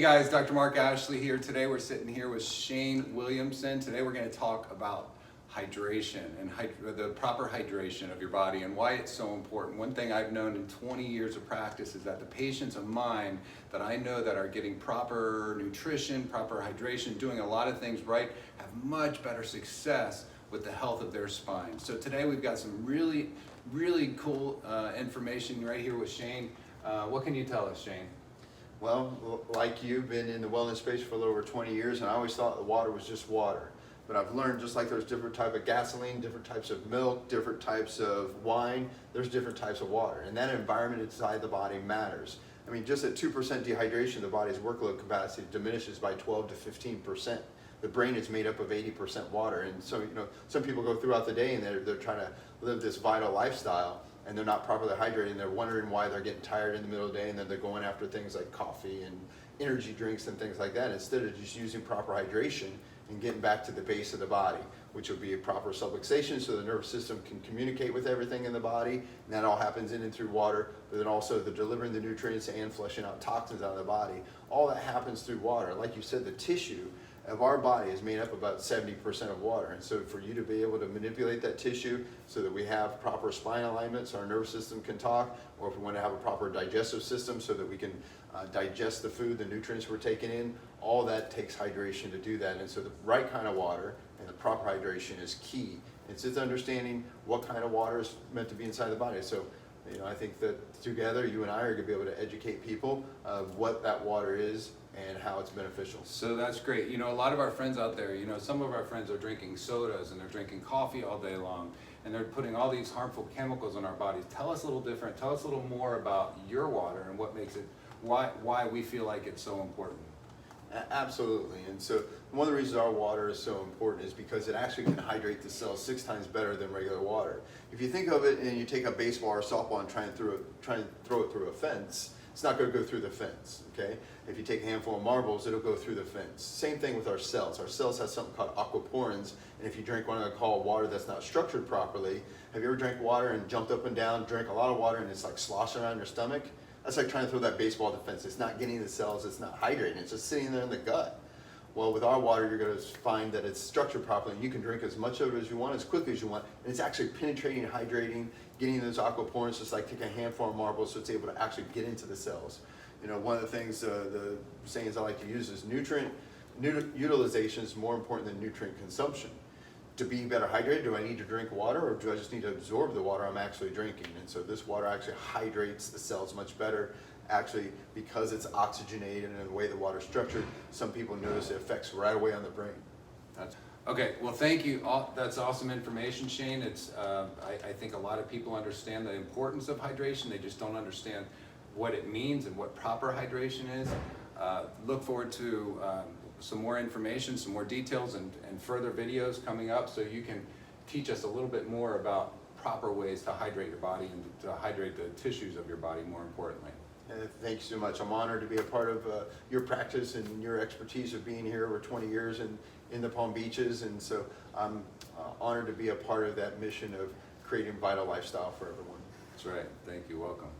Hey guys, Dr. Mark Ashley here. Today we're sitting here with Shane Williamson. Today we're going to talk about hydration and the proper hydration of your body and why it's so important. One thing I've known in 20 years of practice is that the patients of mine that I know that are getting proper nutrition, proper hydration, doing a lot of things right, have much better success with the health of their spine. So today we've got some really cool information right here with Shane. What can you tell us, Shane? Well, like you, been in the wellness space for a little over 20 years, and I always thought the water was just water. But I've learned just like there's different type of gasoline, different types of milk, different types of wine, there's different types of water. And that environment inside the body matters. I mean, just at 2% dehydration, the body's workload capacity diminishes by 12 to 15%. The brain is made up of 80% water. And so, some people go throughout the day and they're trying to live this vital lifestyle, and they're not properly hydrated, and they're wondering why they're getting tired in the middle of the day, and then they're going after things like coffee and energy drinks and things like that, instead of just using proper hydration and getting back to the base of the body, which would be a proper subluxation so the nervous system can communicate with everything in the body, and that all happens in and through water, but then also the delivering the nutrients and flushing out toxins out of the body. All that happens through water. Like you said, the tissue of our body is made up about 70% of water, and so for you to be able to manipulate that tissue so that we have proper spine alignment so our nervous system can talk, or if we want to have a proper digestive system so that we can digest the food, the nutrients we're taking in, all that takes hydration to do that. And so the right kind of water and the proper hydration is key. It's just understanding what kind of water is meant to be inside the body. So I think that together you and I are going to be able to educate people of what that water is and how it's beneficial. So that's great. A lot of our friends out there, some of our friends are drinking sodas and they're drinking coffee all day long, and they're putting all these harmful chemicals in our bodies. Tell us a little more about your water and what makes it, why we feel like it's so important. Absolutely. And so one of the reasons our water is so important is because it actually can hydrate the cells 6 times better than regular water. If you think of it and you take a baseball or softball and try and throw it through a fence, it's not going to go through the fence, okay? If you take a handful of marbles, it'll go through the fence. Same thing with our cells. Our cells have something called aquaporins, and if you drink what I call water that's not structured properly, have you ever drank water and jumped up and down, drank a lot of water, and it's like sloshing around your stomach? That's like trying to throw that baseball at the fence. It's not getting the cells, it's not hydrating, it's just sitting there in the gut. Well, with our water, you're going to find that it's structured properly, and you can drink as much of it as you want, as quickly as you want, and it's actually penetrating, hydrating, getting those aquaporins, just like taking a handful of marbles, so it's able to actually get into the cells. One of the things, the sayings I like to use is nutrient utilization is more important than nutrient consumption. To be better hydrated, do I need to drink water, or do I just need to absorb the water I'm actually drinking? And so this water actually hydrates the cells much better. Actually, because it's oxygenated and the way the water's structured, some people notice the effects right away on the brain. Okay, well, thank you. That's awesome information, Shane. It's I think a lot of people understand the importance of hydration. They just don't understand what it means and what proper hydration is. Look forward to some more information, some more details, and further videos coming up, so you can teach us a little bit more about proper ways to hydrate your body and to hydrate the tissues of your body, more importantly. Thank you so much. I'm honored to be a part of your practice and your expertise of being here over 20 years in the Palm Beaches, and so I'm honored to be a part of that mission of creating a vital lifestyle for everyone. That's right. Thank you. Welcome.